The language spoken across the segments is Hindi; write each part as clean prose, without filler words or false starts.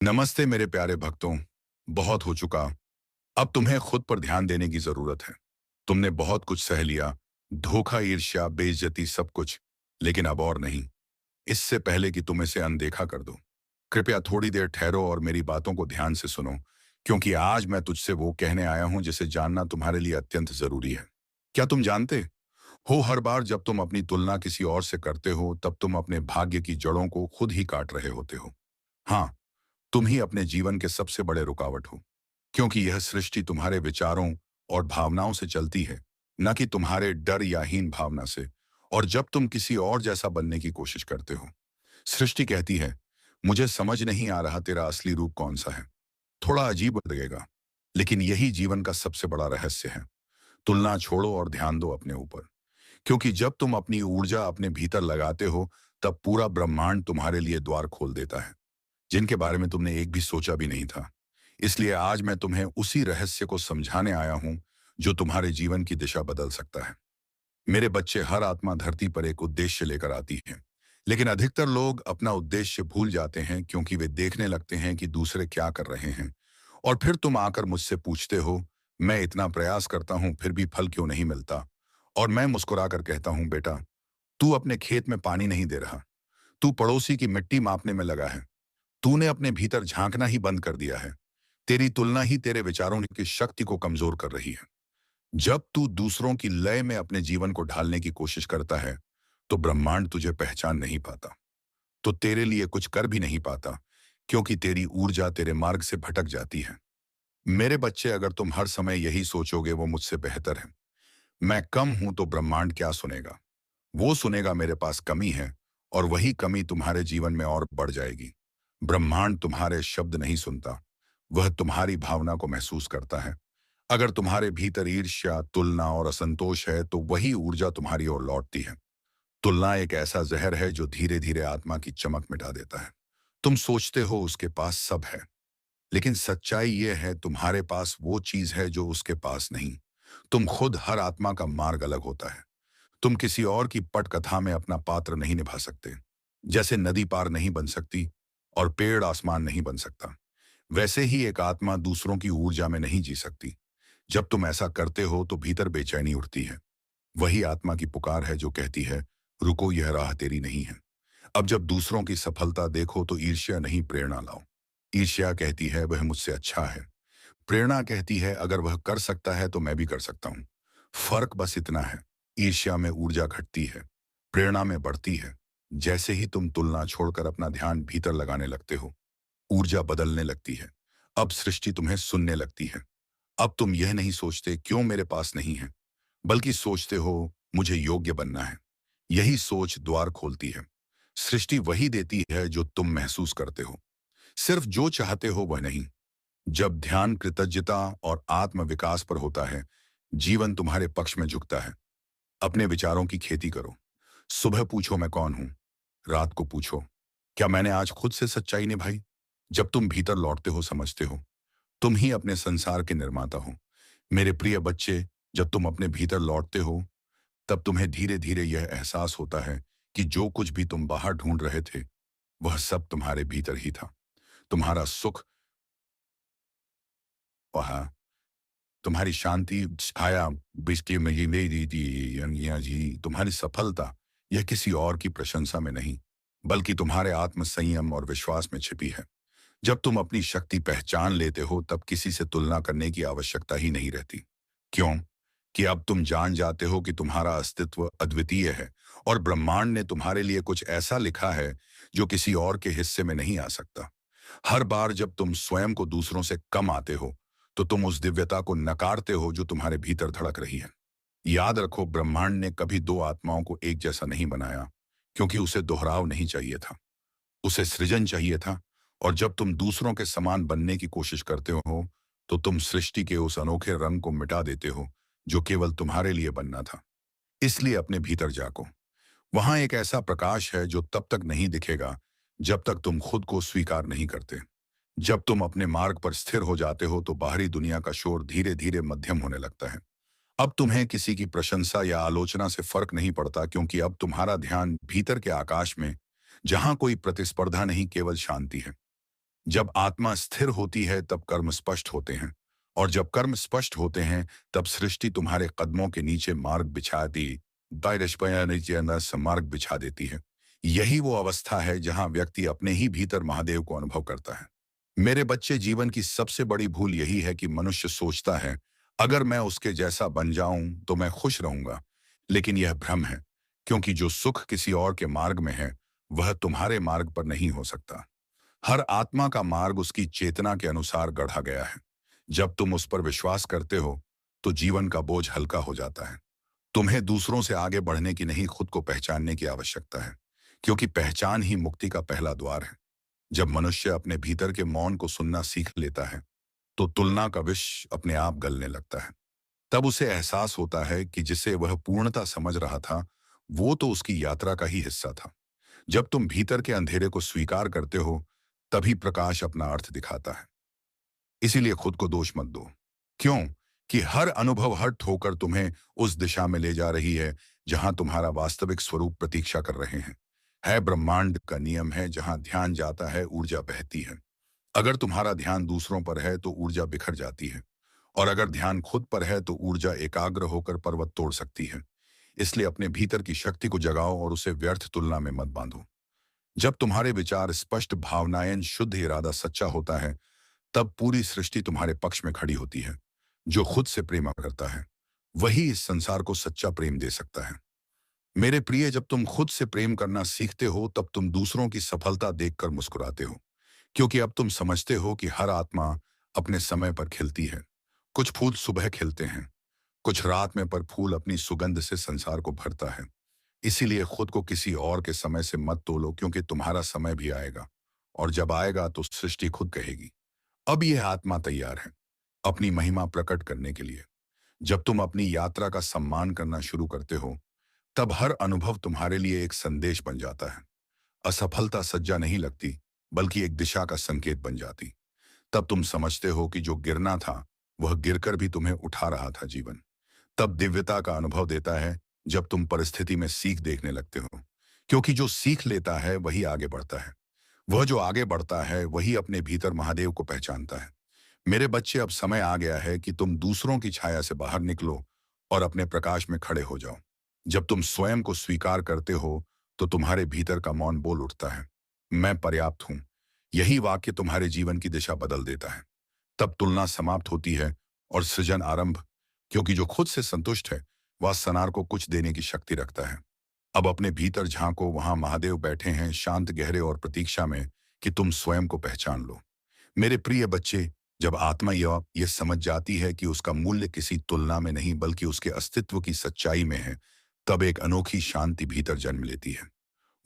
नमस्ते मेरे प्यारे भक्तों। बहुत हो चुका। अब तुम्हें खुद पर ध्यान देने की जरूरत है। तुमने बहुत कुछ सह लिया, धोखा, ईर्ष्या, बेइज्जती, सब कुछ। लेकिन अब और नहीं। इससे पहले कि तुम इसे अनदेखा कर दो, कृपया थोड़ी देर ठहरो और मेरी बातों को ध्यान से सुनो, क्योंकि आज मैं तुझसे वो कहने आया हूं जिसे जानना तुम्हारे लिए अत्यंत जरूरी है। क्या तुम जानते हो, हर बार जब तुम अपनी तुलना किसी और से करते हो, तब तुम अपने भाग्य की जड़ों को खुद ही काट रहे होते हो। हाँ, तुम ही अपने जीवन के सबसे बड़े रुकावट हो, क्योंकि यह सृष्टि तुम्हारे विचारों और भावनाओं से चलती है, न कि तुम्हारे डर या हीन भावना से। और जब तुम किसी और जैसा बनने की कोशिश करते हो, सृष्टि कहती है, मुझे समझ नहीं आ रहा तेरा असली रूप कौन सा है। थोड़ा अजीब लगेगा, लेकिन यही जीवन का सबसे बड़ा रहस्य है। तुलना छोड़ो और ध्यान दो अपने ऊपर, क्योंकि जब तुम अपनी ऊर्जा अपने भीतर लगाते हो, तब पूरा ब्रह्मांड तुम्हारे लिए द्वार खोल देता है, जिनके बारे में तुमने एक भी सोचा भी नहीं था। इसलिए आज मैं तुम्हें उसी रहस्य को समझाने आया हूं, जो तुम्हारे जीवन की दिशा बदल सकता है। मेरे बच्चे, हर आत्मा धरती पर एक उद्देश्य लेकर आती है, लेकिन अधिकतर लोग अपना उद्देश्य भूल जाते हैं, क्योंकि वे देखने लगते हैं कि दूसरे क्या कर रहे हैं। और फिर तुम आकर मुझसे पूछते हो, मैं इतना प्रयास करता हूं फिर भी फल क्यों नहीं मिलता। और मैं मुस्कुराकर कहता हूं, बेटा, तू अपने खेत में पानी नहीं दे रहा, तू पड़ोसी की मिट्टी मापने में लगा है। तूने अपने भीतर झांकना ही बंद कर दिया है। तेरी तुलना ही तेरे विचारों की शक्ति को कमजोर कर रही है। जब तू दूसरों की लय में अपने जीवन को ढालने की कोशिश करता है, तो ब्रह्मांड तुझे पहचान नहीं पाता, तो तेरे लिए कुछ कर भी नहीं पाता, क्योंकि तेरी ऊर्जा तेरे मार्ग से भटक जाती है। मेरे बच्चे, अगर तुम हर समय यही सोचोगे वो मुझसे बेहतर है, मैं कम हूं, तो ब्रह्मांड क्या सुनेगा? वो सुनेगा मेरे पास कमी है, और वही कमी तुम्हारे जीवन में और बढ़ जाएगी। ब्रह्मांड तुम्हारे शब्द नहीं सुनता, वह तुम्हारी भावना को महसूस करता है। अगर तुम्हारे भीतर ईर्ष्या, तुलना और असंतोष है, तो वही ऊर्जा तुम्हारी ओर लौटती है। तुलना एक ऐसा जहर है जो धीरे धीरे आत्मा की चमक मिटा देता है। तुम सोचते हो उसके पास सब है, लेकिन सच्चाई यह है, तुम्हारे पास वो चीज है जो उसके पास नहीं। तुम खुद, हर आत्मा का मार्ग अलग होता है। तुम किसी और की पटकथा में अपना पात्र नहीं निभा सकते। जैसे नदी पार नहीं बन सकती और पेड़ आसमान नहीं बन सकता, वैसे ही एक आत्मा दूसरों की ऊर्जा में नहीं जी सकती। जब तुम ऐसा करते हो, तो भीतर बेचैनी उठती है। वही आत्मा की पुकार है जो कहती है, रुको, यह राह तेरी नहीं है। अब जब दूसरों की सफलता देखो, तो ईर्ष्या नहीं, प्रेरणा लाओ। ईर्ष्या कहती है, वह मुझसे अच्छा है। प्रेरणा कहती है, अगर वह कर सकता है तो मैं भी कर सकता हूं। फर्क बस इतना है, ईर्ष्या में ऊर्जा घटती है, प्रेरणा में बढ़ती है। जैसे ही तुम तुलना छोड़कर अपना ध्यान भीतर लगाने लगते हो, ऊर्जा बदलने लगती है। अब सृष्टि तुम्हें सुनने लगती है। अब तुम यह नहीं सोचते क्यों मेरे पास नहीं है, बल्कि सोचते हो, मुझे योग्य बनना है। यही सोच द्वार खोलती है। सृष्टि वही देती है जो तुम महसूस करते हो, सिर्फ जो चाहते हो वह नहीं। जब ध्यान कृतज्ञता और आत्म विकास पर होता है, जीवन तुम्हारे पक्ष में झुकता है। अपने विचारों की खेती करो। सुबह पूछो, मैं कौन हूं? रात को पूछो, क्या मैंने आज खुद से सच्चाई निभाई? जब तुम भीतर लौटते हो, समझते हो, तुम ही अपने संसार के निर्माता हो। मेरे प्रिय बच्चे, जब तुम अपने भीतर लौटते हो, तब तुम्हें धीरे धीरे यह एहसास होता है कि जो कुछ भी तुम बाहर ढूंढ रहे थे, वह सब तुम्हारे भीतर ही था। तुम्हारा सुख, वह तुम्हारी शांति, छाया, बिस्ती में ये मेरी दी या जी, तुम्हारी सफलता, यह किसी और की प्रशंसा में नहीं, बल्कि तुम्हारे आत्म संयम और विश्वास में छिपी है। जब तुम अपनी शक्ति पहचान लेते हो, तब किसी से तुलना करने की आवश्यकता ही नहीं रहती। क्यों? कि अब तुम जान जाते हो कि तुम्हारा अस्तित्व अद्वितीय है, और ब्रह्मांड ने तुम्हारे लिए कुछ ऐसा लिखा है जो किसी और के हिस्से में नहीं आ सकता। हर बार जब तुम स्वयं को दूसरों से कम आते हो, तो तुम उस दिव्यता को नकारते हो जो तुम्हारे भीतर धड़क रही है। याद रखो, ब्रह्मांड ने कभी दो आत्माओं को एक जैसा नहीं बनाया, क्योंकि उसे दोहराव नहीं चाहिए था, उसे सृजन चाहिए था। और जब तुम दूसरों के समान बनने की कोशिश करते हो, तो तुम सृष्टि के उस अनोखे रंग को मिटा देते हो जो केवल तुम्हारे लिए बनना था। इसलिए अपने भीतर जाको। वहां एक ऐसा प्रकाश है जो तब तक नहीं दिखेगा जब तक तुम खुद को स्वीकार नहीं करते। जब तुम अपने मार्ग पर स्थिर हो जाते हो, तो बाहरी दुनिया का शोर धीरे धीरे मध्यम होने लगता है। अब तुम्हें किसी की प्रशंसा या आलोचना से फर्क नहीं पड़ता, क्योंकि अब तुम्हारा ध्यान भीतर के आकाश में, जहां कोई प्रतिस्पर्धा नहीं, केवल शांति है। जब आत्मा स्थिर होती है तब कर्म स्पष्ट होते हैं, और जब कर्म स्पष्ट होते हैं तब सृष्टि तुम्हारे कदमों के नीचे मार्ग बिछा दी मार्ग बिछा देती है। यही वो अवस्था है जहां व्यक्ति अपने ही भीतर महादेव को अनुभव करता है। मेरे बच्चे, जीवन की सबसे बड़ी भूल यही है कि मनुष्य सोचता है अगर मैं उसके जैसा बन जाऊं तो मैं खुश रहूंगा। लेकिन यह भ्रम है, क्योंकि जो सुख किसी और के मार्ग में है वह तुम्हारे मार्ग पर नहीं हो सकता। हर आत्मा का मार्ग उसकी चेतना के अनुसार गढ़ा गया है। जब तुम उस पर विश्वास करते हो तो जीवन का बोझ हल्का हो जाता है। तुम्हें दूसरों से आगे बढ़ने की नहीं, खुद को पहचानने की आवश्यकता है, क्योंकि पहचान ही मुक्ति का पहला द्वार है। जब मनुष्य अपने भीतर के मौन को सुनना सीख लेता है तो तुलना का विष अपने आप गलने लगता है। तब उसे एहसास होता है कि जिसे वह पूर्णता समझ रहा था वो तो उसकी यात्रा का ही हिस्सा था। जब तुम भीतर के अंधेरे को स्वीकार करते हो तभी प्रकाश अपना अर्थ दिखाता है। इसीलिए खुद को दोष मत दो। क्यों? कि हर अनुभव, हर ठोकर तुम्हें उस दिशा में ले जा रही है जहां तुम्हारा वास्तविक स्वरूप प्रतीक्षा कर रहे हैं। है ब्रह्मांड का नियम है, जहां ध्यान जाता है ऊर्जा बहती है। अगर तुम्हारा ध्यान दूसरों पर है तो ऊर्जा बिखर जाती है, और अगर ध्यान खुद पर है तो ऊर्जा एकाग्र होकर पर्वत तोड़ सकती है। इसलिए अपने भीतर की शक्ति को जगाओ और उसे व्यर्थ तुलना में मत बांधो। जब तुम्हारे विचार स्पष्ट, भावनाएं शुद्ध, इरादा सच्चा होता है, तब पूरी सृष्टि तुम्हारे पक्ष में खड़ी होती है। जो खुद से प्रेम करता है वही इस संसार को सच्चा प्रेम दे सकता है। मेरे प्रिय, जब तुम खुद से प्रेम करना सीखते हो तब तुम दूसरों की सफलता देखकर मुस्कुराते हो, क्योंकि अब तुम समझते हो कि हर आत्मा अपने समय पर खिलती है। कुछ फूल सुबह खिलते हैं, कुछ रात में, पर फूल अपनी सुगंध से संसार को भरता है। इसीलिए खुद को किसी और के समय से मत तोलो, क्योंकि तुम्हारा समय भी आएगा, और जब आएगा तो सृष्टि खुद कहेगी अब यह आत्मा तैयार है अपनी महिमा प्रकट करने के लिए। जब तुम अपनी यात्रा का सम्मान करना शुरू करते हो तब हर अनुभव तुम्हारे लिए एक संदेश बन जाता है। असफलता सज्जा नहीं लगती, बल्कि एक दिशा का संकेत बन जाती। तब तुम समझते हो कि जो गिरना था वह गिरकर भी तुम्हें उठा रहा था। जीवन तब दिव्यता का अनुभव देता है जब तुम परिस्थिति में सीख देखने लगते हो, क्योंकि जो सीख लेता है वही आगे बढ़ता है। वह जो आगे बढ़ता है वही अपने भीतर महादेव को पहचानता है। मेरे बच्चे, अब समय आ गया है कि तुम दूसरों की छाया से बाहर निकलो और अपने प्रकाश में खड़े हो जाओ। जब तुम स्वयं को स्वीकार करते हो तो तुम्हारे भीतर का मौन बोल उठता है, मैं पर्याप्त हूं। यही वाक्य तुम्हारे जीवन की दिशा बदल देता है। तब तुलना समाप्त होती है और सृजन आरंभ, क्योंकि जो खुद से संतुष्ट है वह संसार को कुछ देने की शक्ति रखता है। अब अपने भीतर झांको, वहां महादेव बैठे हैं, शांत, गहरे और प्रतीक्षा में कि तुम स्वयं को पहचान लो। मेरे प्रिय बच्चे, जब आत्मा यह समझ जाती है कि उसका मूल्य किसी तुलना में नहीं बल्कि उसके अस्तित्व की सच्चाई में है, तब एक अनोखी शांति भीतर जन्म लेती है।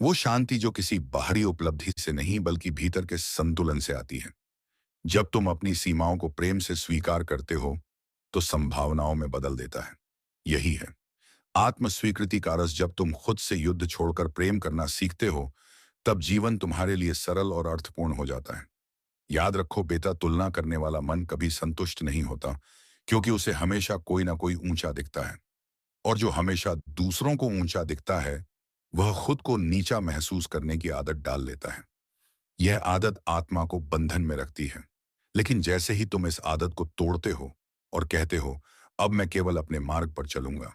वो शांति जो किसी बाहरी उपलब्धि से नहीं बल्कि भीतर के संतुलन से आती है। जब तुम अपनी सीमाओं को प्रेम से स्वीकार करते हो तो संभावनाओं में बदल देता है। यही है आत्म स्वीकृति का रस। जब तुम खुद से युद्ध छोड़कर प्रेम करना सीखते हो तब जीवन तुम्हारे लिए सरल और अर्थपूर्ण हो जाता है। याद रखो बेटा, तुलना करने वाला मन कभी संतुष्ट नहीं होता, क्योंकि उसे हमेशा कोई ना कोई ऊंचा दिखता है, और जो हमेशा दूसरों को ऊंचा दिखता है वह खुद को नीचा महसूस करने की आदत डाल लेता है। यह आदत आत्मा को बंधन में रखती है। लेकिन जैसे ही तुम इस आदत को तोड़ते हो और कहते हो अब मैं केवल अपने मार्ग पर चलूंगा,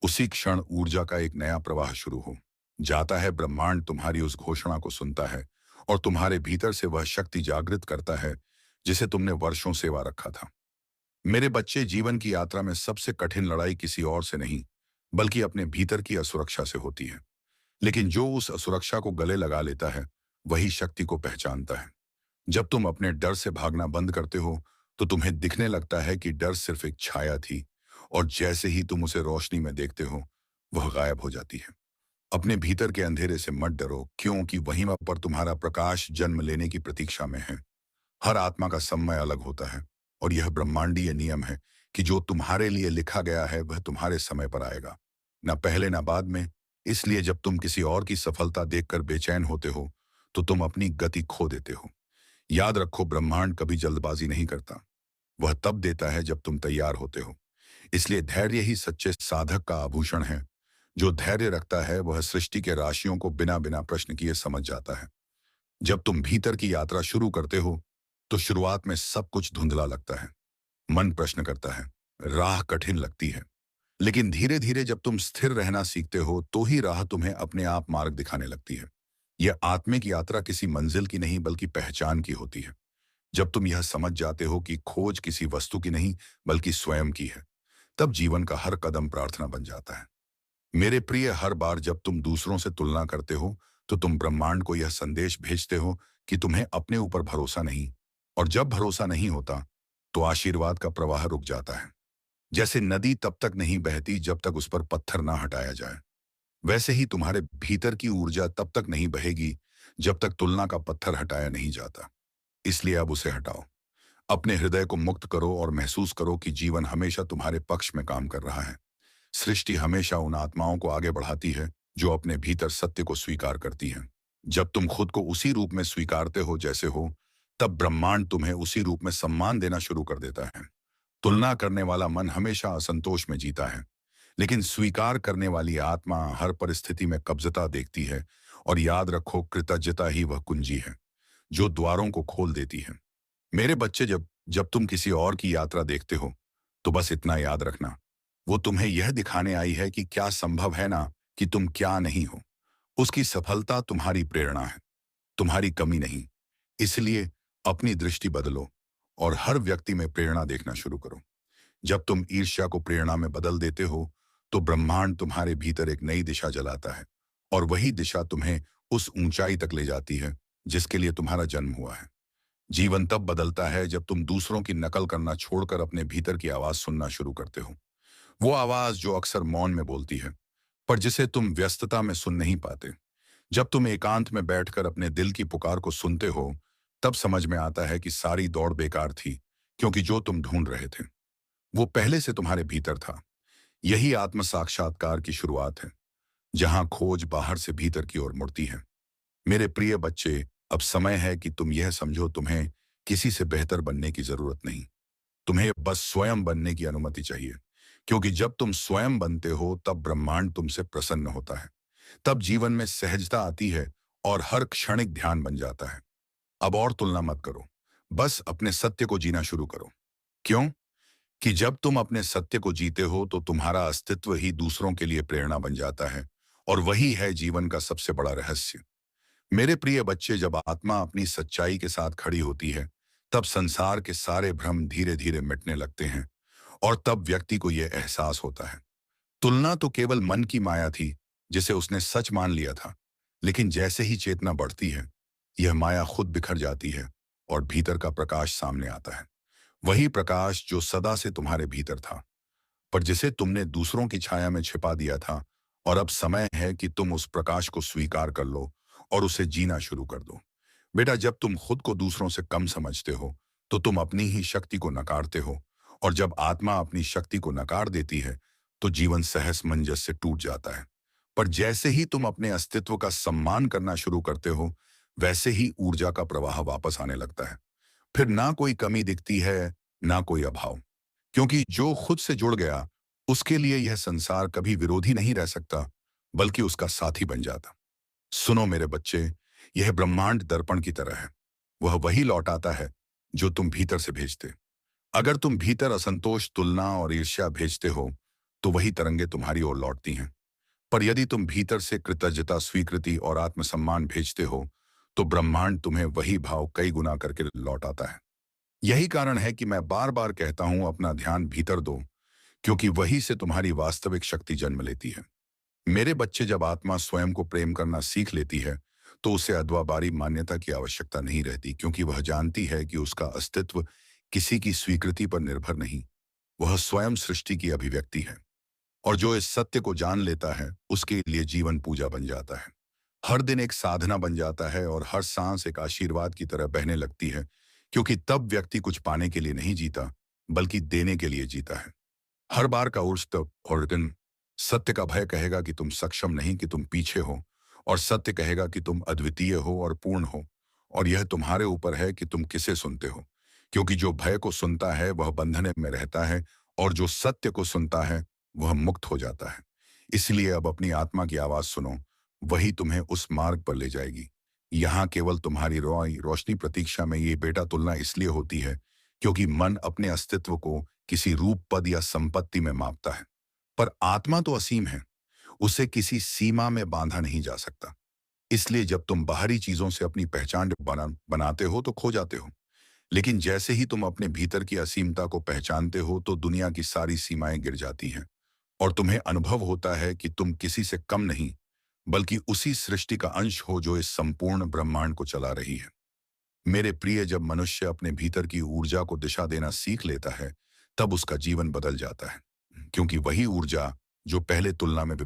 उसी क्षण ऊर्जा का एक नया प्रवाह शुरू हो जाता है। ब्रह्मांड तुम्हारी उस घोषणा को सुनता है और तुम्हारे भीतर से वह शक्ति जागृत करता है जिसे तुमने वर्षों सेवा रखा था। मेरे बच्चे, जीवन की यात्रा में सबसे कठिन लड़ाई किसी और से नहीं बल्कि अपने भीतर की असुरक्षा से होती है। लेकिन जो उस असुरक्षा को गले लगा लेता है वही शक्ति को पहचानता है। जब तुम अपने डर से भागना बंद करते हो तो तुम्हें दिखने लगता है कि डर सिर्फ एक छाया थी, और जैसे ही तुम उसे रोशनी में देखते हो वह गायब हो जाती है। अपने भीतर के अंधेरे से मत डरो, क्योंकि वहीं पर तुम्हारा प्रकाश जन्म लेने की प्रतीक्षा में है। हर आत्मा का समय अलग होता है, और यह ब्रह्मांडीय नियम है कि जो तुम्हारे लिए लिखा गया है वह तुम्हारे समय पर आएगा, ना पहले ना बाद में। इसलिए जब तुम किसी और की सफलता देखकर बेचैन होते हो तो तुम अपनी गति खो देते हो। याद रखो, ब्रह्मांड कभी जल्दबाजी नहीं करता। वह तब देता है जब तुम तैयार होते हो। इसलिए धैर्य ही सच्चे साधक का आभूषण है। जो धैर्य रखता है वह सृष्टि के राशियों को बिना बिना प्रश्न किए समझ जाता है। जब तुम भीतर की यात्रा शुरू करते हो तो शुरुआत में सब कुछ धुंधला लगता है। मन प्रश्न करता है, राह कठिन लगती है। लेकिन धीरे धीरे जब तुम स्थिर रहना सीखते हो तो ही राह तुम्हें अपने आप मार्ग दिखाने लगती है। यह आत्मिक यात्रा किसी मंजिल की नहीं बल्कि पहचान की होती है। जब तुम यह समझ जाते हो कि खोज किसी वस्तु की नहीं बल्कि स्वयं की है, तब जीवन का हर कदम प्रार्थना बन जाता है। मेरे प्रिय, हर बार जब तुम दूसरों से तुलना करते हो तो तुम ब्रह्मांड को यह संदेश भेजते हो कि तुम्हें अपने ऊपर भरोसा नहीं। और जब भरोसा नहीं होता तो आशीर्वाद का प्रवाह रुक जाता है। जैसे नदी तब तक नहीं बहती जब तक उस पर पत्थर ना हटाया जाए, वैसे ही तुम्हारे भीतर की ऊर्जा तब तक नहीं बहेगी जब तक तुलना का पत्थर हटाया नहीं जाता। इसलिए अब उसे हटाओ। अपने हृदय को मुक्त करो और महसूस करो कि जीवन हमेशा तुम्हारे पक्ष में काम कर रहा है। सृष्टि हमेशा उन आत्माओं को आगे बढ़ाती है जो अपने भीतर सत्य को स्वीकार करती हैं। जब तुम खुद को उसी रूप में स्वीकारते हो जैसे हो, तब ब्रह्मांड तुम्हें उसी रूप में सम्मान देना शुरू कर देता है। तुलना करने वाला मन हमेशा असंतोष में जीता है, लेकिन स्वीकार करने वाली आत्मा हर परिस्थिति में कब्जता देखती है। और याद रखो, कृतज्ञता ही वह कुंजी है जो द्वारों को खोल देती है। मेरे बच्चे, जब जब तुम किसी और की यात्रा देखते हो तो बस इतना याद रखना, वो तुम्हें यह दिखाने आई है कि क्या संभव है ना, कि तुम क्या नहीं हो। उसकी सफलता तुम्हारी प्रेरणा है, तुम्हारी कमी नहीं। इसलिए अपनी दृष्टि बदलो और हर व्यक्ति में प्रेरणा देखना शुरू करो। जब तुम ईर्ष्या को प्रेरणा में बदल देते हो तो ब्रह्मांड तुम्हारे भीतर एक नई दिशा जलाता है। और वही दिशा तुम्हें उस ऊंचाई तक ले जाती है जिसके लिए तुम्हारा जन्म हुआ है। जीवन तब बदलता है जब तुम दूसरों की नकल करना छोड़कर अपने भीतर की आवाज सुनना शुरू करते हो। वो आवाज जो अक्सर मौन में बोलती है, पर जिसे तुम व्यस्तता में सुन नहीं पाते। जब तुम एकांत में बैठकर अपने दिल की पुकार को सुनते हो, तब समझ में आता है कि सारी दौड़ बेकार थी, क्योंकि जो तुम ढूंढ रहे थे वो पहले से तुम्हारे भीतर था। यही आत्म साक्षात्कार की शुरुआत है, जहां खोज बाहर से भीतर की ओर मुड़ती है। मेरे प्रिय बच्चे, अब समय है कि तुम यह समझो, तुम्हें किसी से बेहतर बनने की जरूरत नहीं। तुम्हें बस स्वयं बनने की अनुमति चाहिए। क्योंकि जब तुम स्वयं बनते हो तब ब्रह्मांड तुमसे प्रसन्न होता है। तब जीवन में सहजता आती है और हर क्षणिक ध्यान बन जाता है। अब और तुलना मत करो, बस अपने सत्य को जीना शुरू करो। क्यों? कि जब तुम अपने सत्य को जीते हो तो तुम्हारा अस्तित्व ही दूसरों के लिए प्रेरणा बन जाता है। और वही है जीवन का सबसे बड़ा रहस्य। मेरे प्रिय बच्चे, जब आत्मा अपनी सच्चाई के साथ खड़ी होती है, तब संसार के सारे भ्रम धीरे धीरे मिटने लगते हैं। और तब व्यक्ति को यह एहसास होता है, तुलना तो केवल मन की माया थी जिसे उसने सच मान लिया था। लेकिन जैसे ही चेतना बढ़ती है, यह माया खुद बिखर जाती है और भीतर का प्रकाश सामने आता है। वही प्रकाश जो सदा से तुम्हारे भीतर था, पर जिसे तुमने दूसरों की छाया में छिपा दिया था। और अब समय है कि तुम उस प्रकाश को स्वीकार कर लो और उसे जीना शुरू कर दो। बेटा, जब तुम खुद को दूसरों से कम समझते हो तो तुम अपनी ही शक्ति को नकारते हो। और जब आत्मा अपनी शक्ति को नकार देती है तो जीवन सहज मंजस से टूट जाता है। पर जैसे ही तुम अपने अस्तित्व का सम्मान करना शुरू करते हो, वैसे ही ऊर्जा का प्रवाह वापस आने लगता है। फिर ना कोई कमी दिखती है, ना कोई अभाव। क्योंकि जो खुद से जुड़ गया, उसके लिए यह संसार कभी विरोधी नहीं रह सकता, बल्कि उसका साथी बन जाता। सुनो मेरे बच्चे, यह ब्रह्मांड दर्पण की तरह है। वह वही लौटाता है जो तुम भीतर से भेजते। अगर तुम भीतर असंतोष, तुलना और ईर्ष्या भेजते हो तो वही तरंगे तुम्हारी ओर लौटती हैं। पर यदि तुम भीतर से कृतज्ञता, स्वीकृति और आत्मसम्मान भेजते हो तो ब्रह्मांड तुम्हें वही भाव कई गुना करके लौटाता है। यही कारण है कि मैं बार बार कहता हूं, अपना ध्यान भीतर दो, क्योंकि वही से तुम्हारी वास्तविक शक्ति जन्म लेती है। मेरे बच्चे, जब आत्मा स्वयं को प्रेम करना सीख लेती है तो उसे अदवाबारी मान्यता की आवश्यकता नहीं रहती, क्योंकि वह जानती है कि उसका अस्तित्व किसी की स्वीकृति पर निर्भर नहीं, वह स्वयं सृष्टि की अभिव्यक्ति है। और जो इस सत्य को जान लेता है, उसके लिए जीवन पूजा बन जाता है। हर दिन एक साधना बन जाता है और हर सांस एक आशीर्वाद की तरह बहने लगती है। क्योंकि तब व्यक्ति कुछ पाने के लिए नहीं जीता, बल्कि देने के लिए जीता है। हर बार का उर्स और दिन सत्य का भय कहेगा कि तुम सक्षम नहीं, कि तुम पीछे हो। और सत्य कहेगा कि तुम अद्वितीय हो और पूर्ण हो। और यह तुम्हारे ऊपर है कि तुम किसे सुनते हो। क्योंकि जो भय को सुनता है वह बंधन में रहता है, और जो सत्य को सुनता है वह मुक्त हो जाता है। इसलिए अब अपनी आत्मा की आवाज सुनो, वही तुम्हें उस मार्ग पर ले जाएगी यहाँ केवल तुम्हारी रोशनी प्रतीक्षा में ये बेटा तुलना इसलिए होती है क्योंकि मन अपने अस्तित्व को किसी रूप, पद या संपत्ति में मापता है। पर आत्मा तो असीम है, उसे किसी सीमा में बांधा नहीं जा सकता। इसलिए जब तुम बाहरी चीजों से अपनी पहचान बनाते हो तो खो जाते हो। लेकिन जैसे ही तुम अपने भीतर की असीमता को पहचानते हो तो दुनिया की सारी सीमाएं गिर जाती हैं और तुम्हें अनुभव होता है कि तुम किसी से कम नहीं, बल्कि उसी सृष्टि का अंश हो जो इस संपूर्ण ब्रह्मांड को चला रही है। मेरे प्रिय, जब मनुष्य अपने भीतर की ऊर्जा को दिशा देना सीख लेता है, तब उसका जीवन बदल जाता है, क्योंकि वही ऊर्जा जो पहले तुलना में